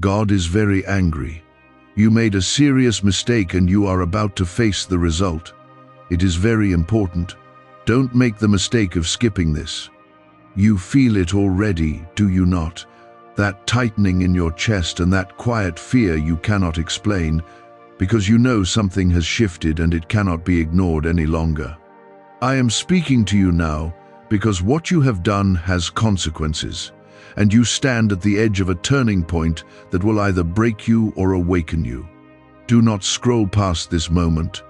God is very angry. You made a serious mistake and you are about to face the result. It is very important. Don't make the mistake of skipping this. You feel it already, do you not? That tightening in your chest and that quiet fear you cannot explain, because you know something has shifted and it cannot be ignored any longer. I am speaking to you now because what you have done has consequences, and you stand at the edge of a turning point that will either break you or awaken you. Do not scroll past this moment,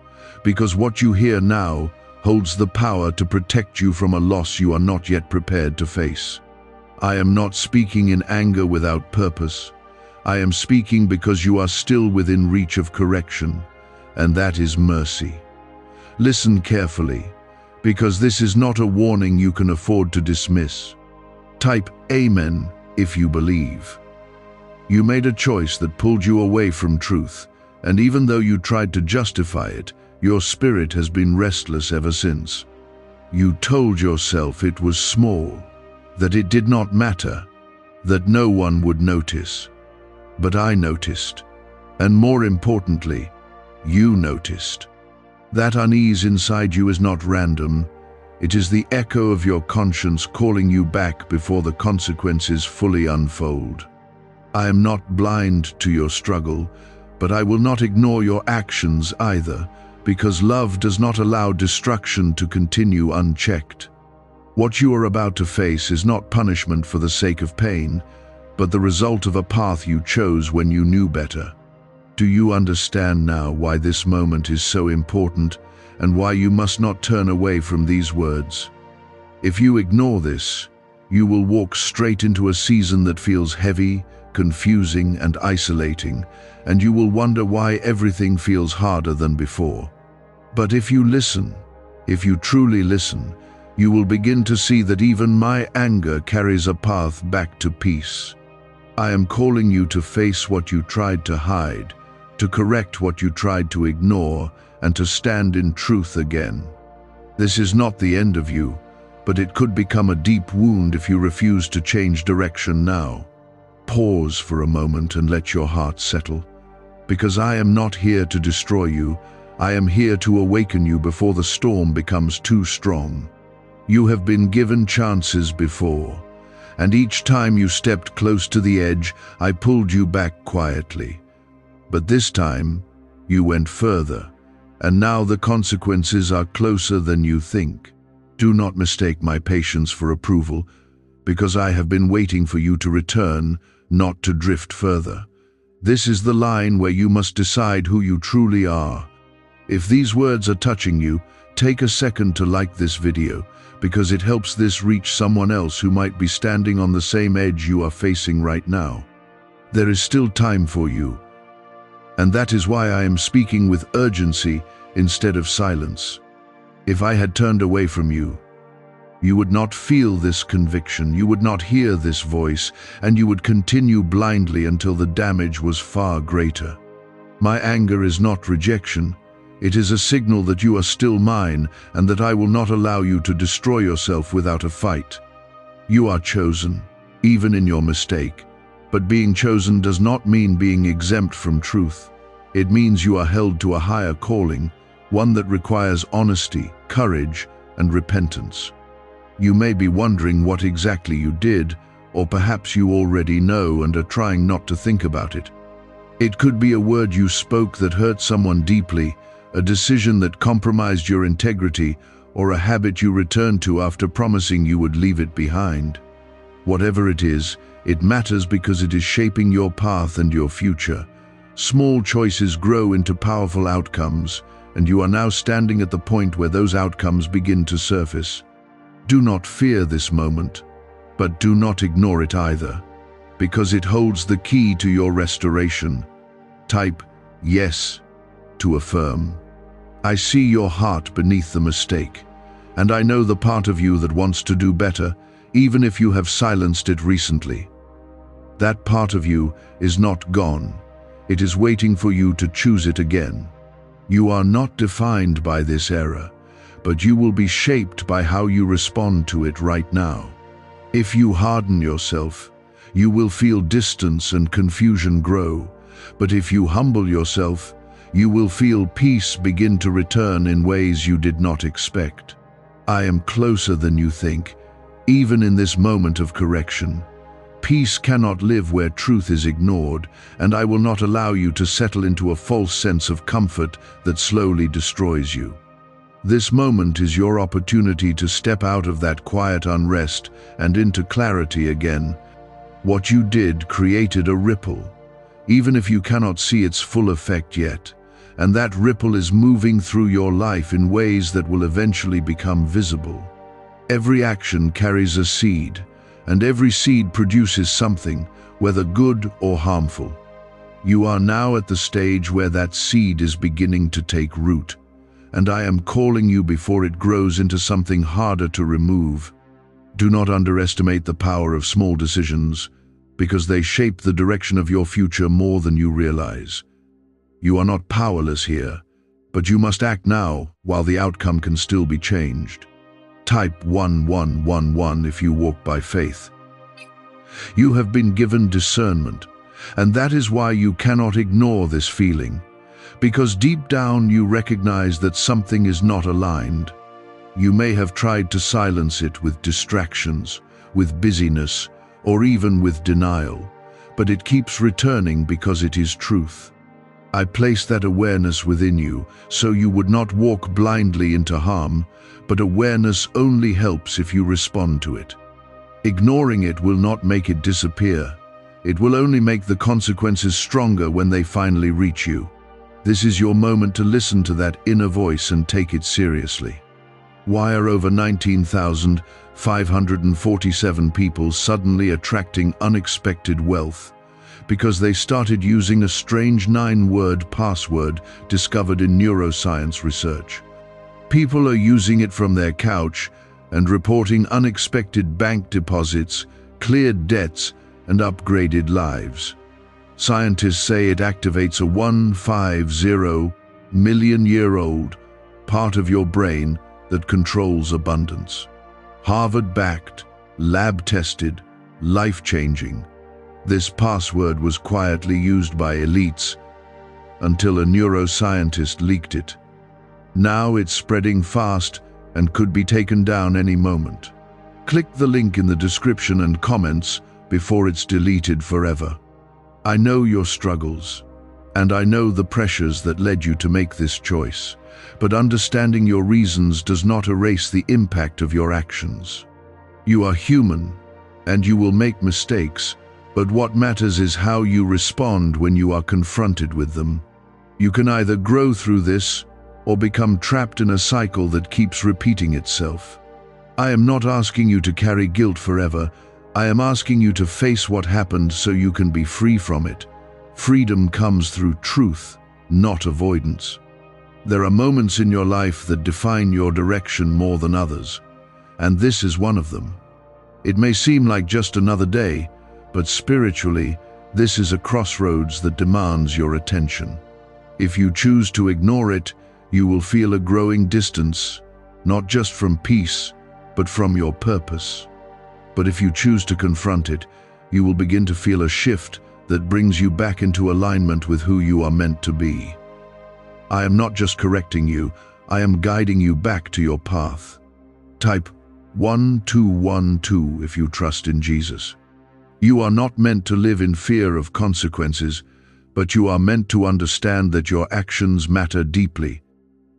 because what you hear now holds the power to protect you from a loss you are not yet prepared to face. I am not speaking in anger without purpose. I am speaking because you are still within reach of correction, and that is mercy. Listen carefully, because this is not a warning you can afford to dismiss. Type Amen if you believe. You made a choice that pulled you away from truth, and even though you tried to justify it, your spirit has been restless ever since. You told yourself it was small, that it did not matter, that no one would notice. But I noticed, and more importantly, you noticed. That unease inside you is not random. It is the echo of your conscience calling you back before the consequences fully unfold. I am not blind to your struggle, but I will not ignore your actions either, because love does not allow destruction to continue unchecked. What you are about to face is not punishment for the sake of pain, but the result of a path you chose when you knew better. Do you understand now why this moment is so important and why you must not turn away from these words? If you ignore this, you will walk straight into a season that feels heavy, confusing, and isolating, and you will wonder why everything feels harder than before. But if you listen, if you truly listen, you will begin to see that even my anger carries a path back to peace. I am calling you to face what you tried to hide, to correct what you tried to ignore, and to stand in truth again. This is not the end of you, but it could become a deep wound if you refuse to change direction now. Pause for a moment and let your heart settle, because I am not here to destroy you. I am here to awaken you before the storm becomes too strong. You have been given chances before, and each time you stepped close to the edge, I pulled you back quietly. But this time, you went further, and now the consequences are closer than you think. Do not mistake my patience for approval, because I have been waiting for you to return, not to drift further. This is the line where you must decide who you truly are. If these words are touching you, take a second to like this video, because it helps this reach someone else who might be standing on the same edge you are facing right now. There is still time for you, and that is why I am speaking with urgency instead of silence. If I had turned away from you, you would not feel this conviction, you would not hear this voice, and you would continue blindly until the damage was far greater. My anger is not rejection. It is a signal that you are still mine and that I will not allow you to destroy yourself without a fight. You are chosen, even in your mistake, but being chosen does not mean being exempt from truth. It means you are held to a higher calling, one that requires honesty, courage, and repentance. You may be wondering what exactly you did, or perhaps you already know and are trying not to think about it. It could be a word you spoke that hurt someone deeply, a decision that compromised your integrity, or a habit you returned to after promising you would leave it behind. Whatever it is, it matters because it is shaping your path and your future. Small choices grow into powerful outcomes, and you are now standing at the point where those outcomes begin to surface. Do not fear this moment, but do not ignore it either, because it holds the key to your restoration. Type yes to affirm. I see your heart beneath the mistake, and I know the part of you that wants to do better, even if you have silenced it recently. That part of you is not gone. It is waiting for you to choose it again. You are not defined by this error, but you will be shaped by how you respond to it right now. If you harden yourself, You will feel distance and confusion grow, but if you humble yourself, you will feel peace begin to return in ways you did not expect. I am closer than you think, even in this moment of correction. Peace cannot live where truth is ignored, and I will not allow you to settle into a false sense of comfort that slowly destroys you. This moment is your opportunity to step out of that quiet unrest and into clarity again. What you did created a ripple, even if you cannot see its full effect yet, and that ripple is moving through your life in ways that will eventually become visible. Every action carries a seed, and every seed produces something, whether good or harmful. You are now at the stage where that seed is beginning to take root, and I am calling you before it grows into something harder to remove. Do not underestimate the power of small decisions, because they shape the direction of your future more than you realize. You are not powerless here, but you must act now while the outcome can still be changed. Type 1111 if you walk by faith. You have been given discernment, and that is why you cannot ignore this feeling, because deep down you recognize that something is not aligned. You may have tried to silence it with distractions, with busyness, or even with denial, but it keeps returning because it is truth. I place that awareness within you so you would not walk blindly into harm, but awareness only helps if you respond to it. Ignoring it will not make it disappear. It will only make the consequences stronger when they finally reach you. This is your moment to listen to that inner voice and take it seriously. Why are over 19,547 people suddenly attracting unexpected wealth? Because they started using a strange 9-word password discovered in neuroscience research. People are using it from their couch and reporting unexpected bank deposits, cleared debts, and upgraded lives. Scientists say it activates a 150 million-year-old part of your brain that controls abundance. Harvard-backed, lab-tested, life-changing. This password was quietly used by elites until a neuroscientist leaked it. Now it's spreading fast and could be taken down any moment. Click the link in the description and comments before it's deleted forever. I know your struggles, and I know the pressures that led you to make this choice, but understanding your reasons does not erase the impact of your actions. You are human, and you will make mistakes, but what matters is how you respond when you are confronted with them. You can either grow through this or become trapped in a cycle that keeps repeating itself. I am not asking you to carry guilt forever. I am asking you to face what happened so you can be free from it. Freedom comes through truth, not avoidance. There are moments in your life that define your direction more than others, and this is one of them. It may seem like just another day, but spiritually, this is a crossroads that demands your attention. If you choose to ignore it, you will feel a growing distance, not just from peace, but from your purpose. But if you choose to confront it, you will begin to feel a shift that brings you back into alignment with who you are meant to be. I am not just correcting you, I am guiding you back to your path. Type 1212 if you trust in Jesus. You are not meant to live in fear of consequences, but you are meant to understand that your actions matter deeply.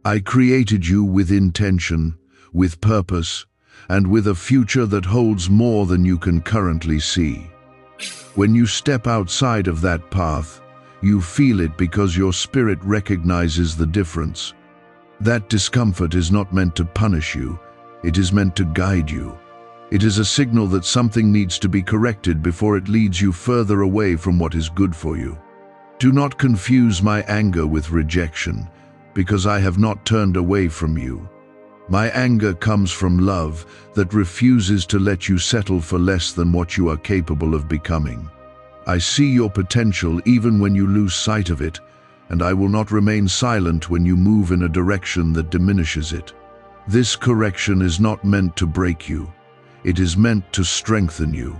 I created you with intention, with purpose, and with a future that holds more than you can currently see. When you step outside of that path, you feel it because your spirit recognizes the difference. That discomfort is not meant to punish you, it is meant to guide you. It is a signal that something needs to be corrected before it leads you further away from what is good for you. Do not confuse my anger with rejection, because I have not turned away from you. My anger comes from love that refuses to let you settle for less than what you are capable of becoming. I see your potential even when you lose sight of it, and I will not remain silent when you move in a direction that diminishes it. This correction is not meant to break you. It is meant to strengthen you.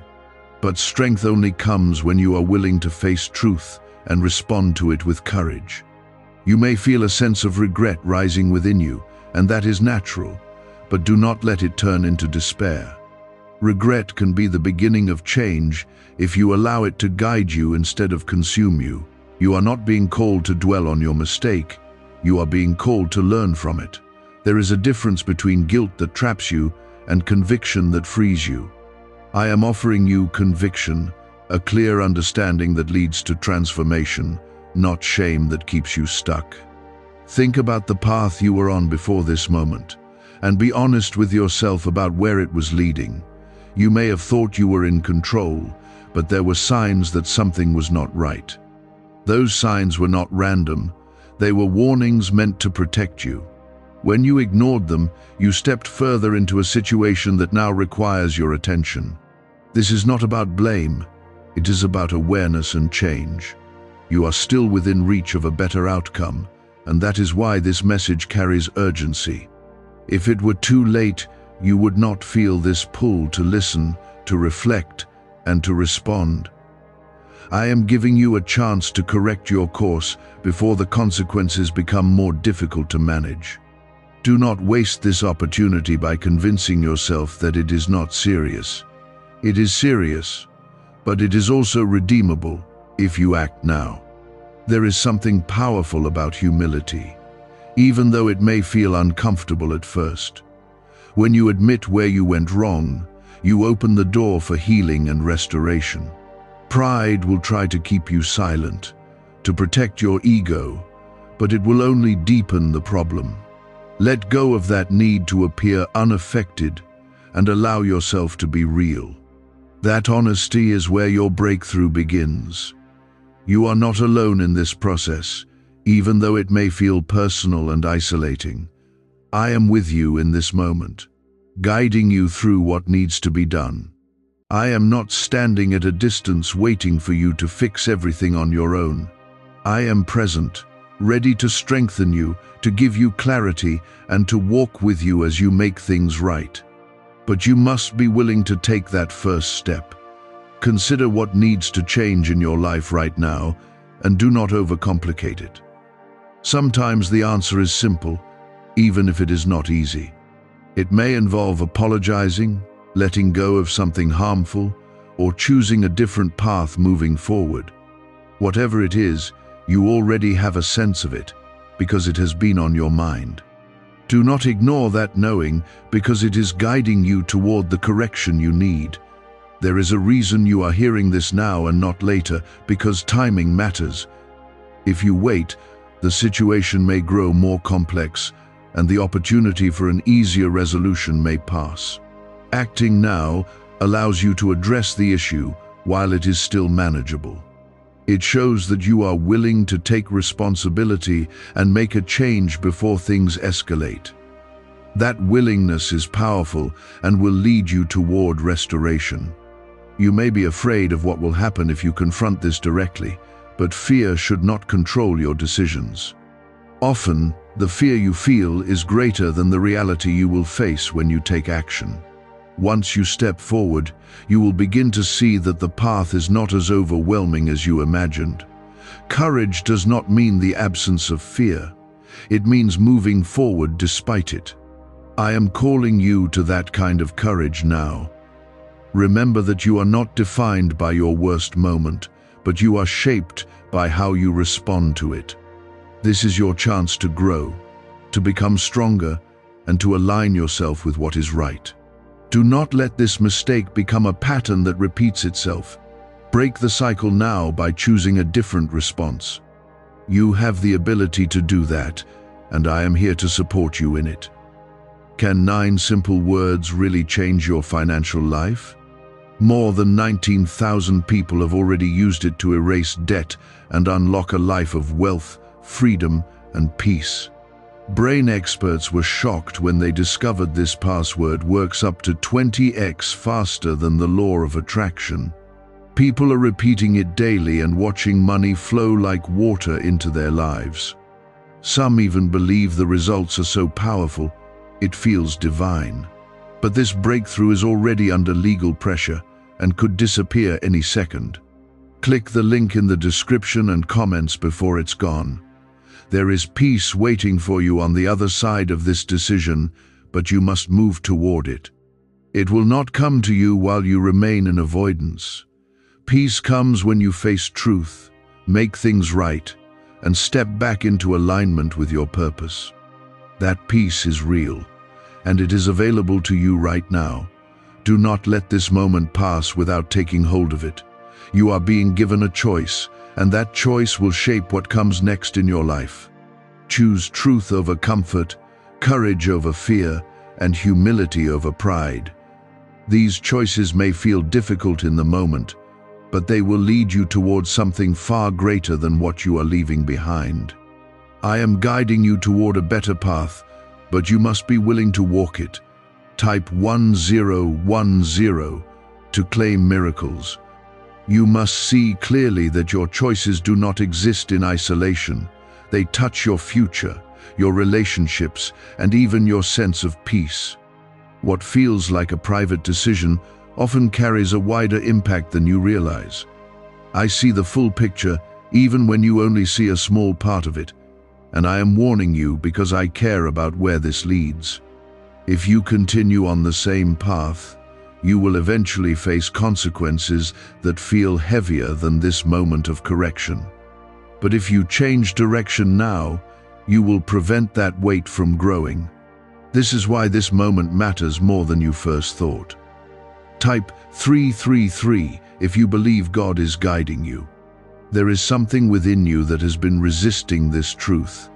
But strength only comes when you are willing to face truth and respond to it with courage. You may feel a sense of regret rising within you, and that is natural, but do not let it turn into despair. Regret can be the beginning of change if you allow it to guide you instead of consume you. You are not being called to dwell on your mistake. You are being called to learn from it. There is a difference between guilt that traps you and conviction that frees you. I am offering you conviction, a clear understanding that leads to transformation, not shame that keeps you stuck. Think about the path you were on before this moment, and be honest with yourself about where it was leading. You may have thought you were in control, but there were signs that something was not right. Those signs were not random. They were warnings meant to protect you. When you ignored them, you stepped further into a situation that now requires your attention. This is not about blame. It is about awareness and change. You are still within reach of a better outcome, and that is why this message carries urgency. If it were too late, you would not feel this pull to listen, to reflect, and to respond. I am giving you a chance to correct your course before the consequences become more difficult to manage. Do not waste this opportunity by convincing yourself that it is not serious. It is serious, but it is also redeemable if you act now. There is something powerful about humility, even though it may feel uncomfortable at first. When you admit where you went wrong, you open the door for healing and restoration. Pride will try to keep you silent, to protect your ego, but it will only deepen the problem. Let go of that need to appear unaffected and allow yourself to be real. That honesty is where your breakthrough begins. You are not alone in this process, even though it may feel personal and isolating. I am with you in this moment, guiding you through what needs to be done. I am not standing at a distance waiting for you to fix everything on your own. I am present, ready to strengthen you, to give you clarity, and to walk with you as you make things right. But you must be willing to take that first step. Consider what needs to change in your life right now, and do not overcomplicate it. Sometimes the answer is simple, even if it is not easy. It may involve apologizing, letting go of something harmful, or choosing a different path moving forward. Whatever it is, you already have a sense of it, because it has been on your mind. Do not ignore that knowing, because it is guiding you toward the correction you need. There is a reason you are hearing this now and not later, because timing matters. If you wait, the situation may grow more complex, and the opportunity for an easier resolution may pass. Acting now allows you to address the issue while it is still manageable. It shows that you are willing to take responsibility and make a change before things escalate. That willingness is powerful and will lead you toward restoration. You may be afraid of what will happen if you confront this directly, but fear should not control your decisions. Often, the fear you feel is greater than the reality you will face when you take action. Once you step forward, you will begin to see that the path is not as overwhelming as you imagined. Courage does not mean the absence of fear. It means moving forward despite it. I am calling you to that kind of courage now. Remember that you are not defined by your worst moment, but you are shaped by how you respond to it. This is your chance to grow, to become stronger, and to align yourself with what is right. Do not let this mistake become a pattern that repeats itself. Break the cycle now by choosing a different response. You have the ability to do that, and I am here to support you in it. Can 9 simple words really change your financial life? More than 19,000 people have already used it to erase debt and unlock a life of wealth, freedom, and peace. Brain experts were shocked when they discovered this password works up to 20x faster than the law of attraction. People are repeating it daily and watching money flow like water into their lives. Some even believe the results are so powerful, it feels divine. But this breakthrough is already under legal pressure, and could disappear any second. Click the link in the description and comments before it's gone. There is peace waiting for you on the other side of this decision, but you must move toward it. It will not come to you while you remain in avoidance. Peace comes when you face truth, make things right, and step back into alignment with your purpose. That peace is real, and it is available to you right now. Do not let this moment pass without taking hold of it. You are being given a choice, and that choice will shape what comes next in your life. Choose truth over comfort, courage over fear, and humility over pride. These choices may feel difficult in the moment, but they will lead you towards something far greater than what you are leaving behind. I am guiding you toward a better path, but you must be willing to walk it. Type 1010 to claim miracles. You must see clearly that your choices do not exist in isolation. They touch your future, your relationships, and even your sense of peace. What feels like a private decision often carries a wider impact than you realize. I see the full picture, even when you only see a small part of it, and I am warning you because I care about where this leads. If you continue on the same path, you will eventually face consequences that feel heavier than this moment of correction. But if you change direction now, you will prevent that weight from growing. This is why this moment matters more than you first thought. Type 333 if you believe God is guiding you. There is something within you that has been resisting this truth,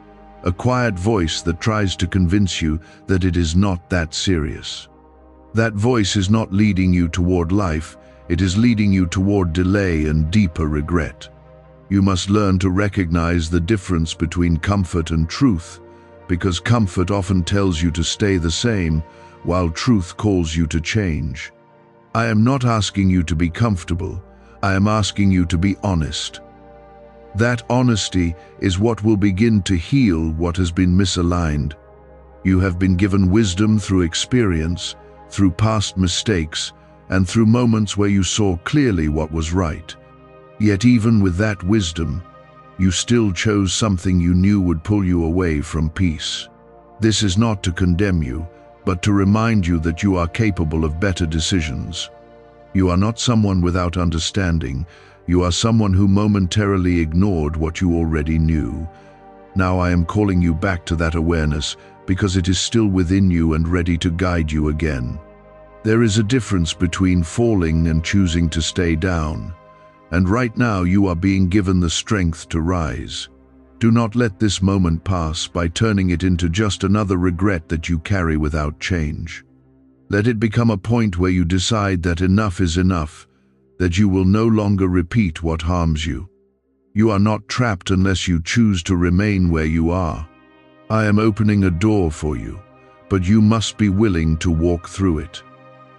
a quiet voice that tries to convince you that it is not that serious. That voice is not leading you toward life, it is leading you toward delay and deeper regret. You must learn to recognize the difference between comfort and truth, because comfort often tells you to stay the same, while truth calls you to change. I am not asking you to be comfortable, I am asking you to be honest. That honesty is what will begin to heal what has been misaligned. You have been given wisdom through experience, through past mistakes, and through moments where you saw clearly what was right. Yet even with that wisdom, you still chose something you knew would pull you away from peace. This is not to condemn you, but to remind you that you are capable of better decisions. You are not someone without understanding, you are someone who momentarily ignored what you already knew. Now I am calling you back to that awareness, because it is still within you and ready to guide you again. There is a difference between falling and choosing to stay down, and right now you are being given the strength to rise. Do not let this moment pass by turning it into just another regret that you carry without change. Let it become a point where you decide that enough is enough, that you will no longer repeat what harms you. You are not trapped unless you choose to remain where you are. I am opening a door for you, but you must be willing to walk through it.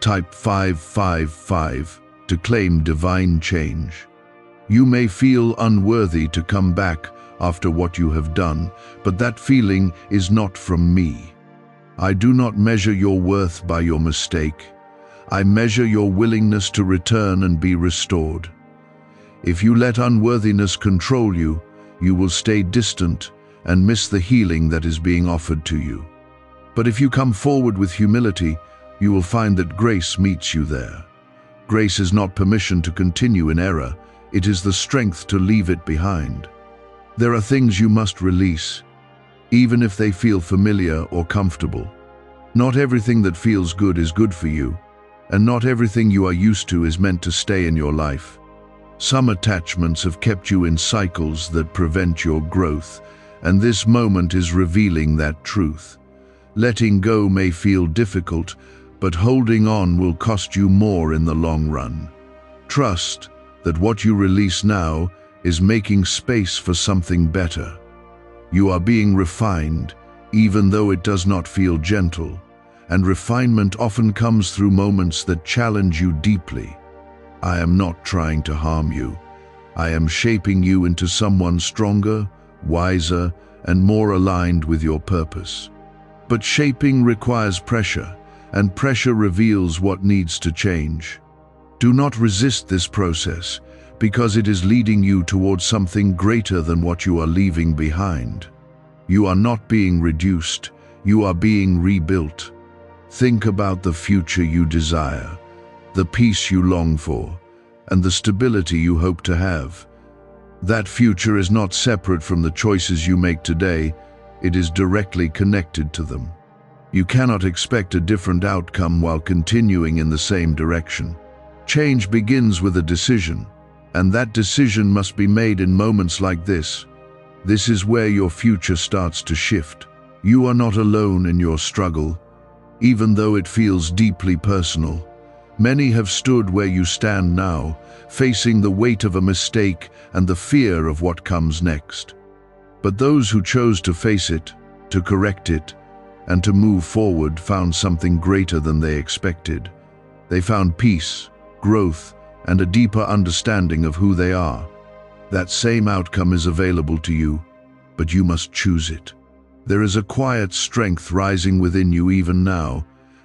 Type 555 to claim divine change. You may feel unworthy to come back after what you have done, but that feeling is not from me. I do not measure your worth by your mistake. I measure your willingness to return and be restored. If you let unworthiness control you, you will stay distant and miss the healing that is being offered to you. But if you come forward with humility, you will find that grace meets you there. Grace is not permission to continue in error, it is the strength to leave it behind. There are things you must release, even if they feel familiar or comfortable. Not everything that feels good is good for you, and not everything you are used to is meant to stay in your life. Some attachments have kept you in cycles that prevent your growth, and this moment is revealing that truth. Letting go may feel difficult, but holding on will cost you more in the long run. Trust that what you release now is making space for something better. You are being refined, even though it does not feel gentle, and refinement often comes through moments that challenge you deeply. I am not trying to harm you. I am shaping you into someone stronger, wiser, and more aligned with your purpose. But shaping requires pressure, and pressure reveals what needs to change. Do not resist this process, because it is leading you towards something greater than what you are leaving behind. You are not being reduced, you are being rebuilt. Think about the future you desire, the peace you long for, and the stability you hope to have. That future is not separate from the choices you make today, it is directly connected to them. You cannot expect a different outcome while continuing in the same direction. Change begins with a decision, and that decision must be made in moments like this. This is where your future starts to shift. You are not alone in your struggle, even though it feels deeply personal. Many have stood where you stand now, facing the weight of a mistake and the fear of what comes next. But those who chose to face it, to correct it, and to move forward found something greater than they expected. They found peace, growth, and a deeper understanding of who they are. That same outcome is available to you, but you must choose it. There is a quiet strength rising within you even now,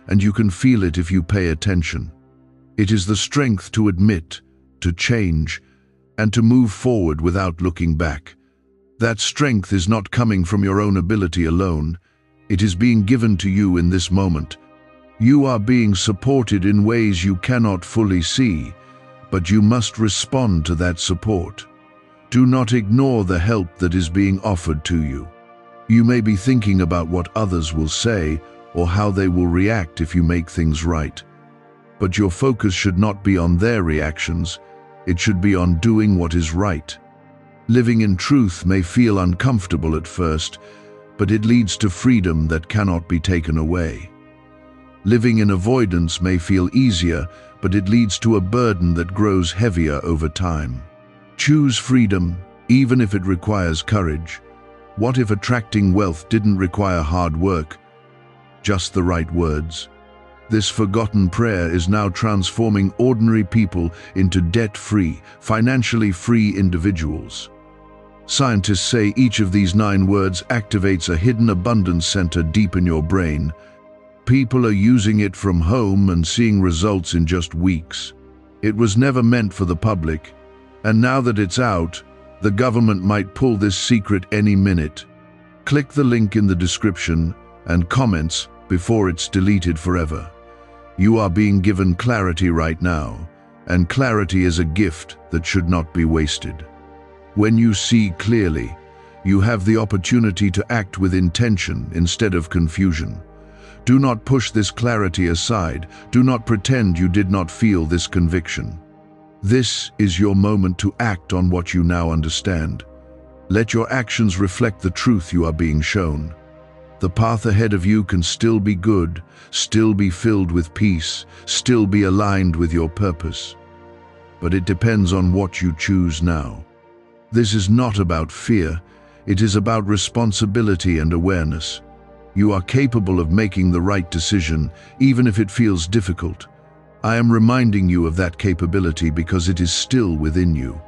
and you can feel it if you pay attention. It is the strength to admit, to change, and to move forward without looking back. That strength is not coming from your own ability alone. It is being given to you in this moment. You are being supported in ways you cannot fully see, but you must respond to that support. Do not ignore the help that is being offered to you. You may be thinking about what others will say or how they will react if you make things right. But your focus should not be on their reactions, it should be on doing what is right. Living in truth may feel uncomfortable at first, but it leads to freedom that cannot be taken away. Living in avoidance may feel easier, but it leads to a burden that grows heavier over time. Choose freedom, even if it requires courage. What if attracting wealth didn't require hard work, just the right words? This forgotten prayer is now transforming ordinary people into debt-free, financially free individuals. Scientists say each of these 9 words activates a hidden abundance center deep in your brain. People are using it from home and seeing results in just weeks. It was never meant for the public, and now that it's out, the government might pull this secret any minute. Click the link in the description and comments before it's deleted forever. You are being given clarity right now, and clarity is a gift that should not be wasted. When you see clearly, you have the opportunity to act with intention instead of confusion. Do not push this clarity aside. Do not pretend you did not feel this conviction. This is your moment to act on what you now understand. Let your actions reflect the truth you are being shown. The path ahead of you can still be good, still be filled with peace, still be aligned with your purpose. But it depends on what you choose now. This is not about fear, it is about responsibility and awareness. You are capable of making the right decision, even if it feels difficult. I am reminding you of that capability because it is still within you.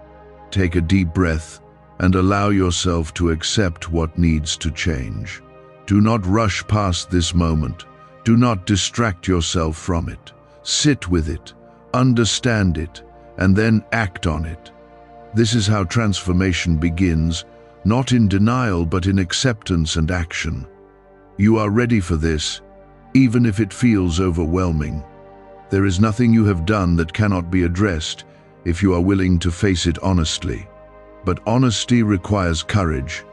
Take a deep breath and allow yourself to accept what needs to change. Do not rush past this moment. Do not distract yourself from it. Sit with it, understand it, and then act on it. This is how transformation begins, not in denial but in acceptance and action. You are ready for this, even if it feels overwhelming. There is nothing you have done that cannot be addressed if you are willing to face it honestly. But honesty requires courage,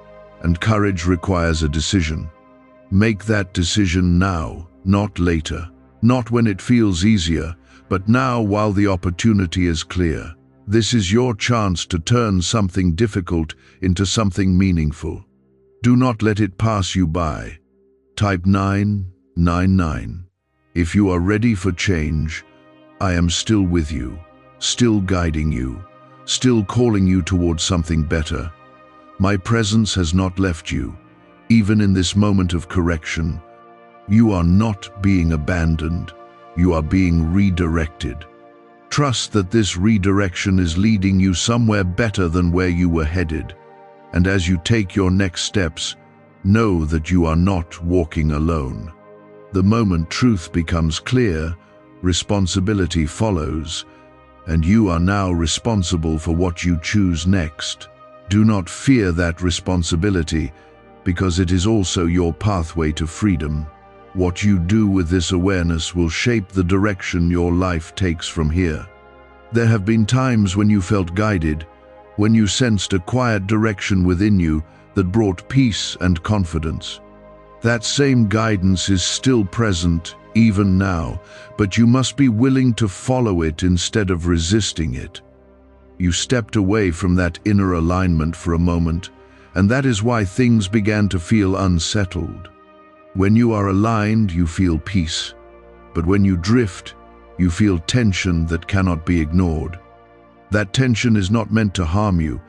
and courage requires a decision. Make that decision now, not later. Not when it feels easier, but now while the opportunity is clear. This is your chance to turn something difficult into something meaningful. Do not let it pass you by. Type 999. If you are ready for change, I am still with you, still guiding you, still calling you towards something better. My presence has not left you, even in this moment of correction. You are not being abandoned, you are being redirected. Trust that this redirection is leading you somewhere better than where you were headed. And as you take your next steps, know that you are not walking alone. The moment truth becomes clear, responsibility follows, and you are now responsible for what you choose next. Do not fear that responsibility, because it is also your pathway to freedom. What you do with this awareness will shape the direction your life takes from here. There have been times when you felt guided, when you sensed a quiet direction within you that brought peace and confidence. That same guidance is still present, even now, but you must be willing to follow it instead of resisting it. You stepped away from that inner alignment for a moment, and that is why things began to feel unsettled. When you are aligned, you feel peace, but when you drift, you feel tension that cannot be ignored. That tension is not meant to harm you,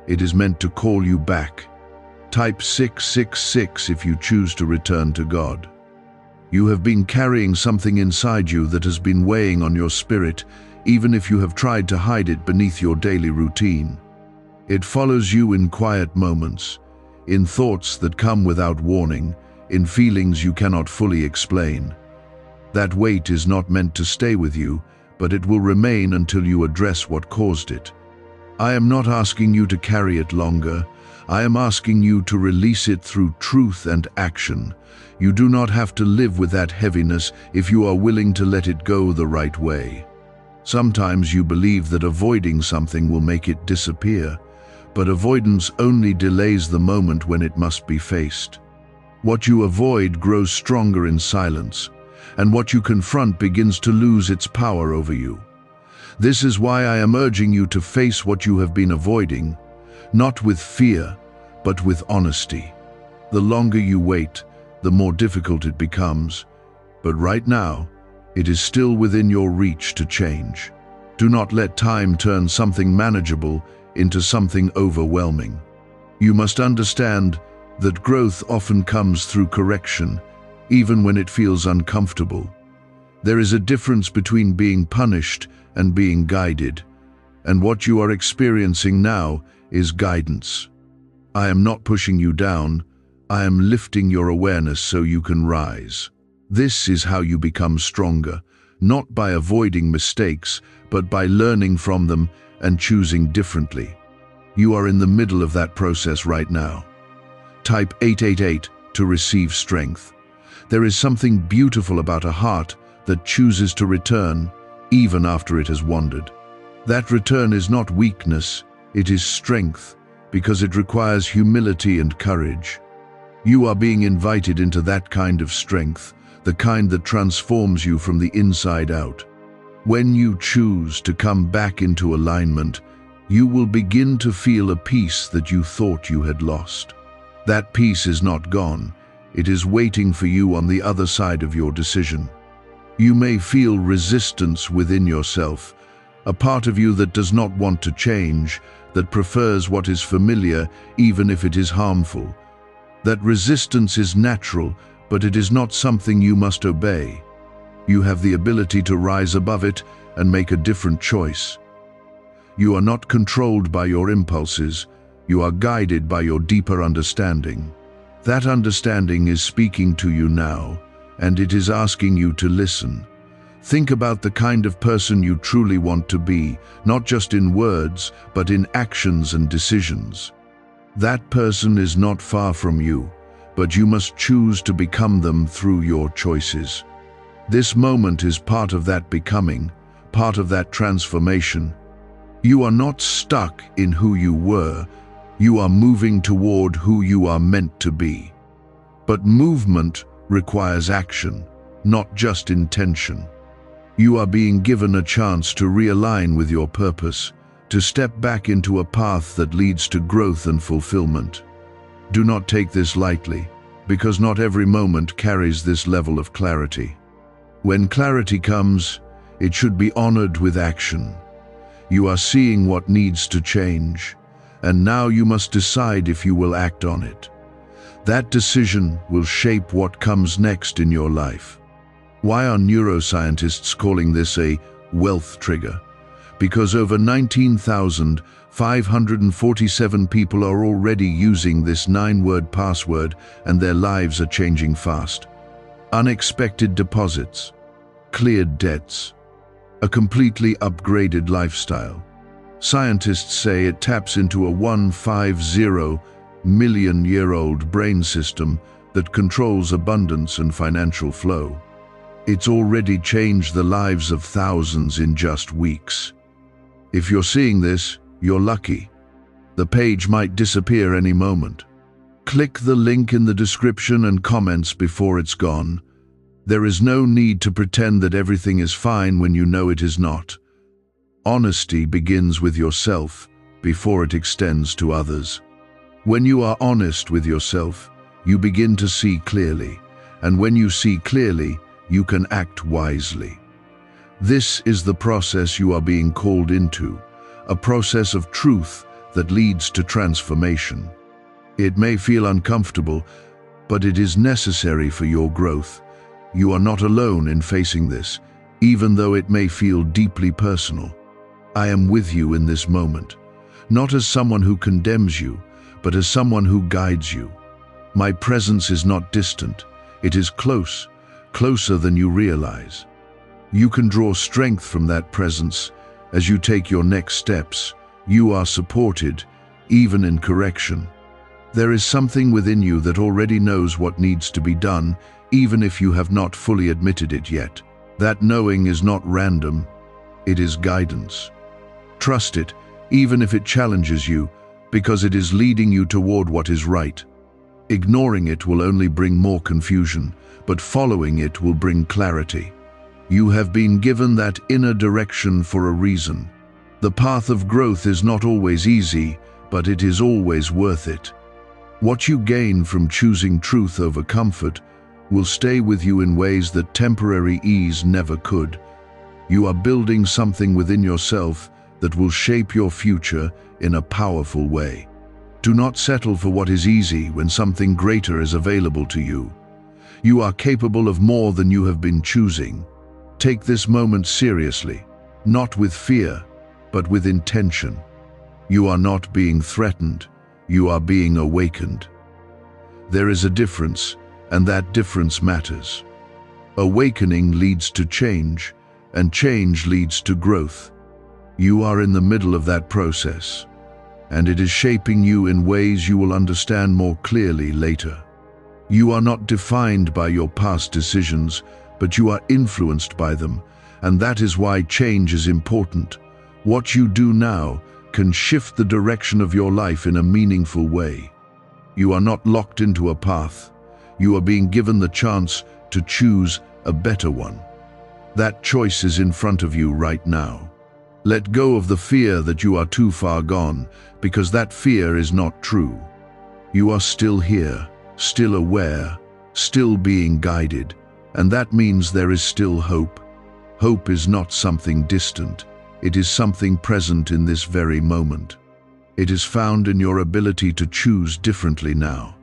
it is meant to call you back. Type 666 if you choose to return to God. You have been carrying something inside you that has been weighing on your spirit, even if you have tried to hide it beneath your daily routine. It follows you in quiet moments, in thoughts that come without warning, in feelings you cannot fully explain. That weight is not meant to stay with you, but it will remain until you address what caused it. I am not asking you to carry it longer. I am asking you to release it through truth and action. You do not have to live with that heaviness if you are willing to let it go the right way. Sometimes you believe that avoiding something will make it disappear, but avoidance only delays the moment when it must be faced. What you avoid grows stronger in silence, and what you confront begins to lose its power over you. This is why I am urging you to face what you have been avoiding, not with fear, but with honesty. The longer you wait, the more difficult it becomes, but right now, it is still within your reach to change. Do not let time turn something manageable into something overwhelming. You must understand that growth often comes through correction, even when it feels uncomfortable. There is a difference between being punished and being guided, and what you are experiencing now is guidance. I am not pushing you down, I am lifting your awareness so you can rise. This is how you become stronger, not by avoiding mistakes, but by learning from them and choosing differently. You are in the middle of that process right now. Type 888 to receive strength. There is something beautiful about a heart that chooses to return, even after it has wandered. That return is not weakness, it is strength, because it requires humility and courage. You are being invited into that kind of strength, the kind that transforms you from the inside out. When you choose to come back into alignment, you will begin to feel a peace that you thought you had lost. That peace is not gone, it is waiting for you on the other side of your decision. You may feel resistance within yourself, a part of you that does not want to change, that prefers what is familiar even if it is harmful. That resistance is natural, but it is not something you must obey. You have the ability to rise above it and make a different choice. You are not controlled by your impulses, you are guided by your deeper understanding. That understanding is speaking to you now, and it is asking you to listen. Think about the kind of person you truly want to be, not just in words, but in actions and decisions. That person is not far from you, but you must choose to become them through your choices. This moment is part of that becoming, part of that transformation. You are not stuck in who you were, you are moving toward who you are meant to be. But movement requires action, not just intention. You are being given a chance to realign with your purpose, to step back into a path that leads to growth and fulfillment. Do not take this lightly, because not every moment carries this level of clarity. When clarity comes, it should be honored with action. You are seeing what needs to change, and now you must decide if you will act on it. That decision will shape what comes next in your life. Why are neuroscientists calling this a wealth trigger? Because over 19,547 people are already using this 9-word password and their lives are changing fast. Unexpected deposits, cleared debts, a completely upgraded lifestyle. Scientists say it taps into a 150-million-year-old brain system that controls abundance and financial flow. It's already changed the lives of thousands in just weeks. If you're seeing this, you're lucky. The page might disappear any moment. Click the link in the description and comments before it's gone. There is no need to pretend that everything is fine when you know it is not. Honesty begins with yourself before it extends to others. When you are honest with yourself, you begin to see clearly, and when you see clearly, you can act wisely. This is the process you are being called into, a process of truth that leads to transformation. It may feel uncomfortable, but it is necessary for your growth. You are not alone in facing this, even though it may feel deeply personal. I am with you in this moment, not as someone who condemns you, but as someone who guides you. My presence is not distant, it is close, closer than you realize. You can draw strength from that presence. As you take your next steps, you are supported, even in correction. There is something within you that already knows what needs to be done, even if you have not fully admitted it yet. That knowing is not random, it is guidance. Trust it, even if it challenges you, because it is leading you toward what is right. Ignoring it will only bring more confusion, but following it will bring clarity. You have been given that inner direction for a reason. The path of growth is not always easy, but it is always worth it. What you gain from choosing truth over comfort will stay with you in ways that temporary ease never could. You are building something within yourself that will shape your future in a powerful way. Do not settle for what is easy when something greater is available to you. You are capable of more than you have been choosing. Take this moment seriously, not with fear, but with intention. You are not being threatened, you are being awakened. There is a difference, and that difference matters. Awakening leads to change, and change leads to growth. You are in the middle of that process, and it is shaping you in ways you will understand more clearly later. You are not defined by your past decisions, but you are influenced by them, and that is why change is important. What you do now can shift the direction of your life in a meaningful way. You are not locked into a path. You are being given the chance to choose a better one. That choice is in front of you right now. Let go of the fear that you are too far gone, because that fear is not true. You are still here, still aware, still being guided, and that means there is still hope. Hope is not something distant. It is something present in this very moment. It is found in your ability to choose differently now.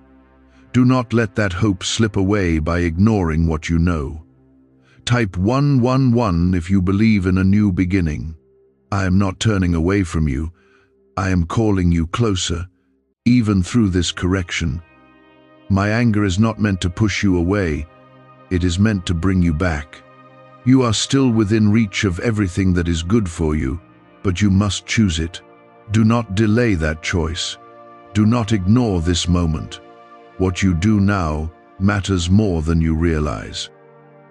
Do not let that hope slip away by ignoring what you know. Type 111 if you believe in a new beginning. I am not turning away from you. I am calling you closer, even through this correction. My anger is not meant to push you away. It is meant to bring you back. You are still within reach of everything that is good for you, but you must choose it. Do not delay that choice. Do not ignore this moment. What you do now matters more than you realize.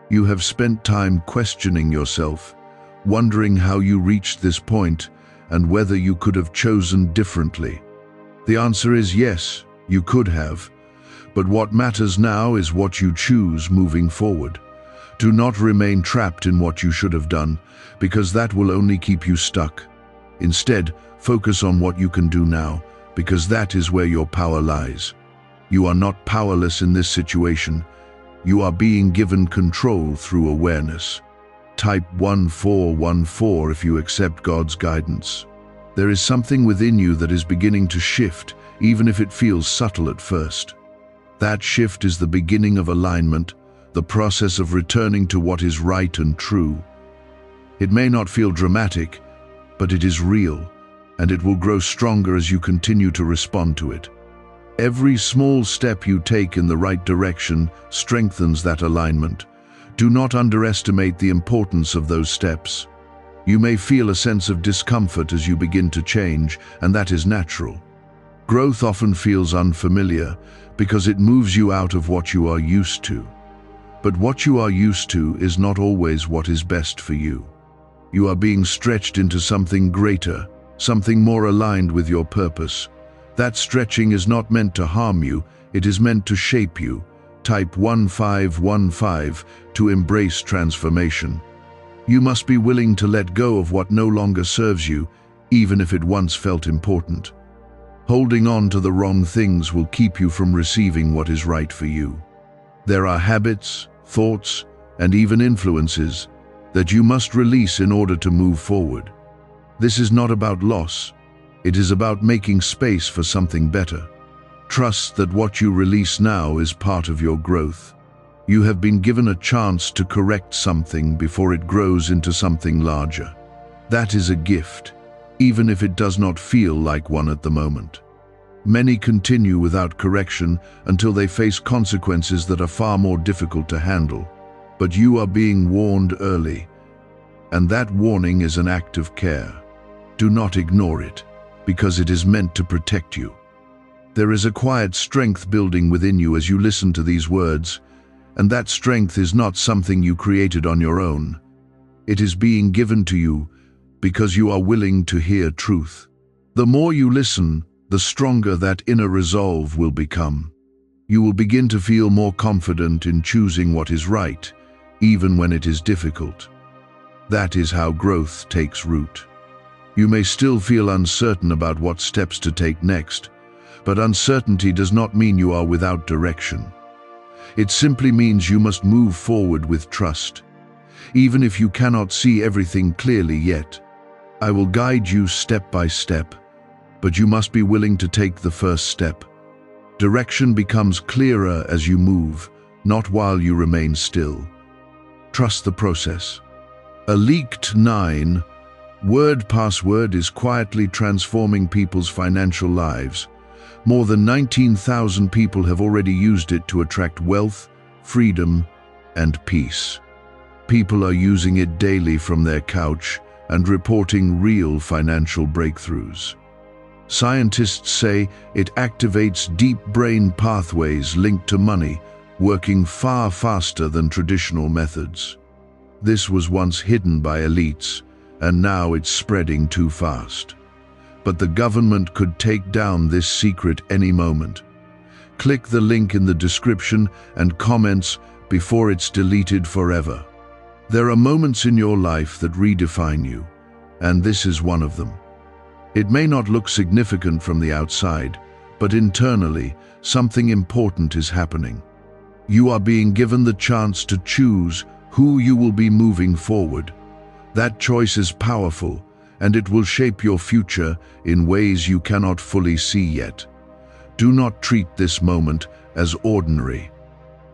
You have spent time questioning yourself, wondering how you reached this point and whether you could have chosen differently. The answer is yes, you could have. But what matters now is what you choose moving forward. Do not remain trapped in what you should have done, because that will only keep you stuck. Instead, focus on what you can do now, because that is where your power lies. You are not powerless in this situation. You are being given control through awareness. Type 1414 if you accept God's guidance. There is something within you that is beginning to shift, even if it feels subtle at first. That shift is the beginning of alignment, the process of returning to what is right and true. It may not feel dramatic, but it is real, and it will grow stronger as you continue to respond to it. Every small step you take in the right direction strengthens that alignment. Do not underestimate the importance of those steps. You may feel a sense of discomfort as you begin to change, and that is natural. Growth often feels unfamiliar because it moves you out of what you are used to. But what you are used to is not always what is best for you. You are being stretched into something greater, something more aligned with your purpose. That stretching is not meant to harm you, it is meant to shape you. Type 1515 to embrace transformation. You must be willing to let go of what no longer serves you, even if it once felt important. Holding on to the wrong things will keep you from receiving what is right for you. There are habits, thoughts, and even influences that you must release in order to move forward. This is not about loss. It is about making space for something better. Trust that what you release now is part of your growth. You have been given a chance to correct something before it grows into something larger. That is a gift, even if it does not feel like one at the moment. Many continue without correction until they face consequences that are far more difficult to handle. But you are being warned early, and that warning is an act of care. Do not ignore it, because it is meant to protect you. There is a quiet strength building within you as you listen to these words, and that strength is not something you created on your own. It is being given to you because you are willing to hear truth. The more you listen, the stronger that inner resolve will become. You will begin to feel more confident in choosing what is right, even when it is difficult. That is how growth takes root. You may still feel uncertain about what steps to take next, but uncertainty does not mean you are without direction. It simply means you must move forward with trust. Even if you cannot see everything clearly yet, I will guide you step by step, but you must be willing to take the first step. Direction becomes clearer as you move, not while you remain still. Trust the process. A leaked 9-word password is quietly transforming people's financial lives. More than 19,000 people have already used it to attract wealth, freedom, and peace. People are using it daily from their couch and reporting real financial breakthroughs. Scientists say it activates deep brain pathways linked to money, working far faster than traditional methods. This was once hidden by elites, and now it's spreading too fast. But the government could take down this secret any moment. Click the link in the description and comments before it's deleted forever. There are moments in your life that redefine you, and this is one of them. It may not look significant from the outside, but internally, something important is happening. You are being given the chance to choose who you will be moving forward. That choice is powerful, and it will shape your future in ways you cannot fully see yet. Do not treat this moment as ordinary.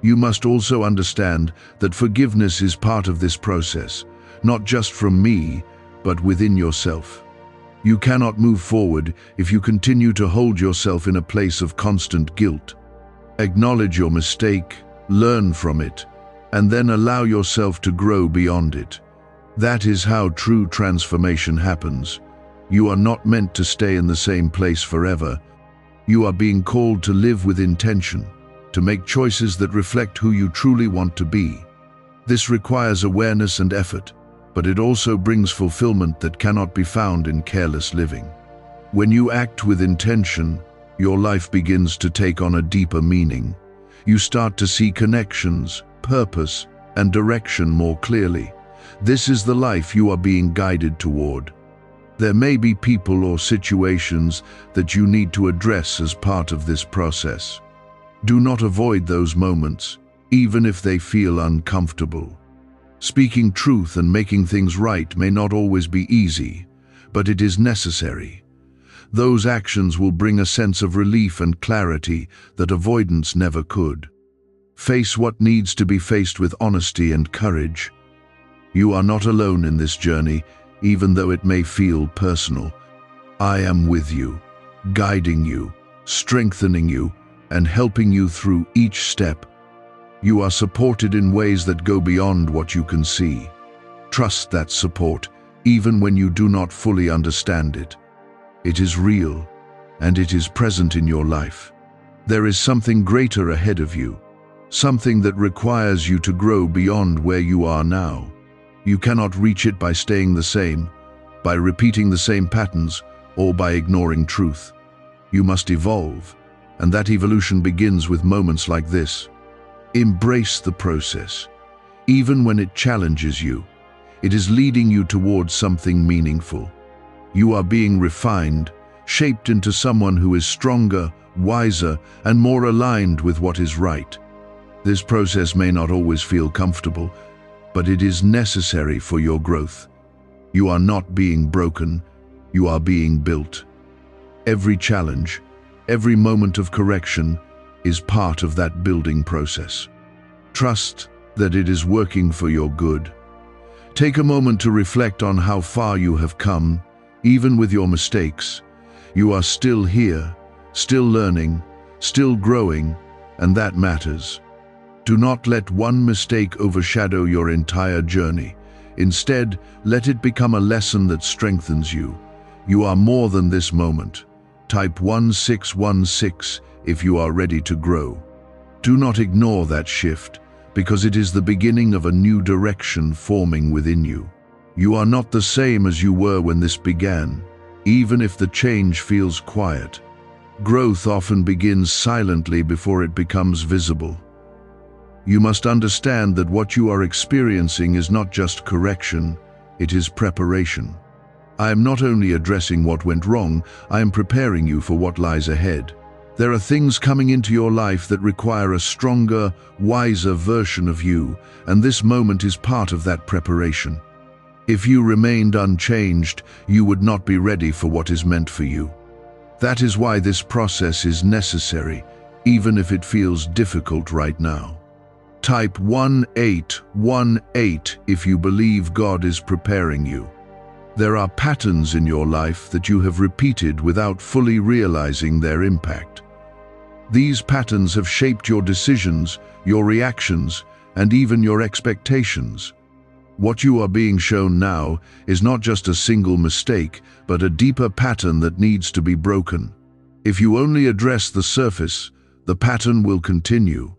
You must also understand that forgiveness is part of this process, not just from me, but within yourself. You cannot move forward if you continue to hold yourself in a place of constant guilt. Acknowledge your mistake, learn from it, and then allow yourself to grow beyond it. That is how true transformation happens. You are not meant to stay in the same place forever. You are being called to live with intention, to make choices that reflect who you truly want to be. This requires awareness and effort, but it also brings fulfillment that cannot be found in careless living. When you act with intention, your life begins to take on a deeper meaning. You start to see connections, purpose, and direction more clearly. This is the life you are being guided toward. There may be people or situations that you need to address as part of this process. Do not avoid those moments, even if they feel uncomfortable. Speaking truth and making things right may not always be easy, but it is necessary. Those actions will bring a sense of relief and clarity that avoidance never could. Face what needs to be faced with honesty and courage. You are not alone in this journey, even though it may feel personal. I am with you, guiding you, strengthening you, and helping you through each step. You are supported in ways that go beyond what you can see. Trust that support, even when you do not fully understand it. It is real, and it is present in your life. There is something greater ahead of you, something that requires you to grow beyond where you are now. You cannot reach it by staying the same, by repeating the same patterns, or by ignoring truth. You must evolve, and that evolution begins with moments like this. Embrace the process. Even when it challenges you, it is leading you towards something meaningful. You are being refined, shaped into someone who is stronger, wiser, and more aligned with what is right. This process may not always feel comfortable, but it is necessary for your growth. You are not being broken, you are being built. Every challenge, every moment of correction is part of that building process. Trust that it is working for your good. Take a moment to reflect on how far you have come. Even with your mistakes, you are still here, still learning, still growing, and that matters. Do not let one mistake overshadow your entire journey. Instead, let it become a lesson that strengthens you. You are more than this moment. Type 1616 if you are ready to grow. Do not ignore that shift, because it is the beginning of a new direction forming within you. You are not the same as you were when this began, even if the change feels quiet. Growth often begins silently before it becomes visible. You must understand that what you are experiencing is not just correction, it is preparation. I am not only addressing what went wrong, I am preparing you for what lies ahead. There are things coming into your life that require a stronger, wiser version of you, and this moment is part of that preparation. If you remained unchanged, you would not be ready for what is meant for you. That is why this process is necessary, even if it feels difficult right now. Type 1818 if you believe God is preparing you. There are patterns in your life that you have repeated without fully realizing their impact. These patterns have shaped your decisions, your reactions, and even your expectations. What you are being shown now is not just a single mistake, but a deeper pattern that needs to be broken. If you only address the surface, the pattern will continue.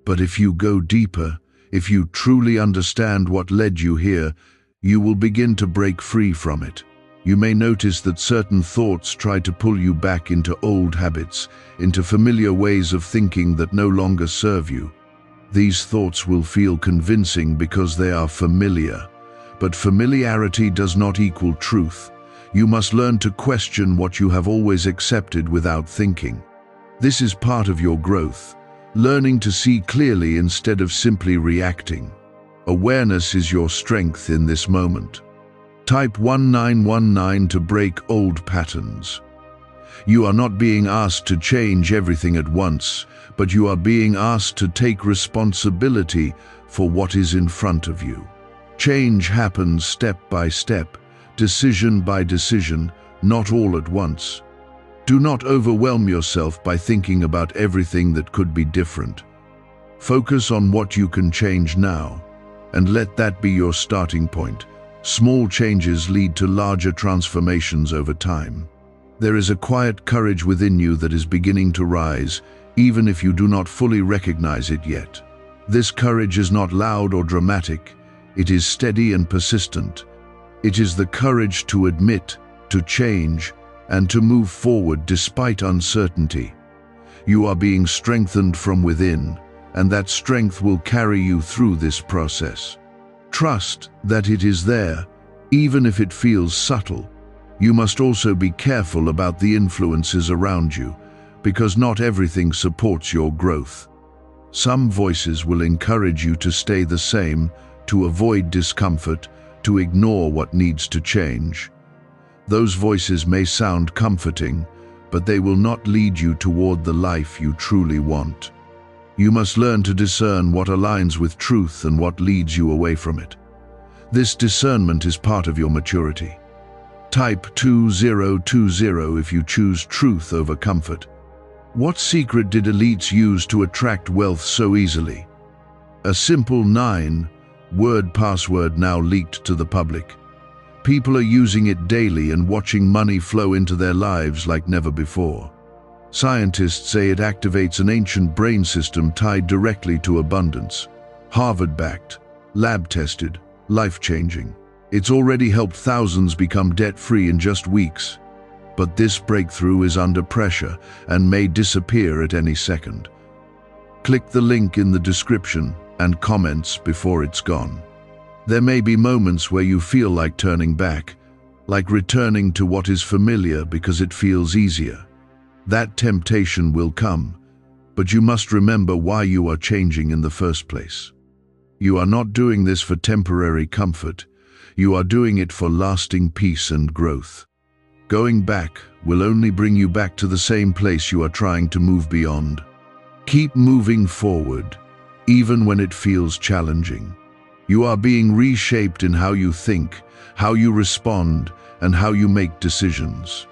But if you go deeper, if you truly understand what led you here, you will begin to break free from it. You may notice that certain thoughts try to pull you back into old habits, into familiar ways of thinking that no longer serve you. These thoughts will feel convincing because they are familiar, but familiarity does not equal truth. You must learn to question what you have always accepted without thinking. This is part of your growth, learning to see clearly instead of simply reacting. Awareness is your strength in this moment. Type 1919 to break old patterns. You are not being asked to change everything at once, but you are being asked to take responsibility for what is in front of you. Change happens step by step, decision by decision, not all at once. Do not overwhelm yourself by thinking about everything that could be different. Focus on what you can change now, and let that be your starting point. Small changes lead to larger transformations over time. There is a quiet courage within you that is beginning to rise, even if you do not fully recognize it yet. This courage is not loud or dramatic, it is steady and persistent. It is the courage to admit, to change, and to move forward despite uncertainty. You are being strengthened from within, and that strength will carry you through this process. Trust that it is there, even if it feels subtle. You must also be careful about the influences around you, because not everything supports your growth. Some voices will encourage you to stay the same, to avoid discomfort, to ignore what needs to change. Those voices may sound comforting, but they will not lead you toward the life you truly want. You must learn to discern what aligns with truth and what leads you away from it. This discernment is part of your maturity. Type 2020 if you choose truth over comfort. What secret did elites use to attract wealth so easily? A simple 9-word password now leaked to the public. People are using it daily and watching money flow into their lives like never before. Scientists say it activates an ancient brain system tied directly to abundance. Harvard-backed, lab-tested, life-changing. It's already helped thousands become debt-free in just weeks. But this breakthrough is under pressure and may disappear at any second. Click the link in the description and comments before it's gone. There may be moments where you feel like turning back, like returning to what is familiar because it feels easier. That temptation will come, but you must remember why you are changing in the first place. You are not doing this for temporary comfort. You are doing it for lasting peace and growth. Going back will only bring you back to the same place you are trying to move beyond. Keep moving forward, even when it feels challenging. You are being reshaped in how you think, how you respond, and how you make decisions.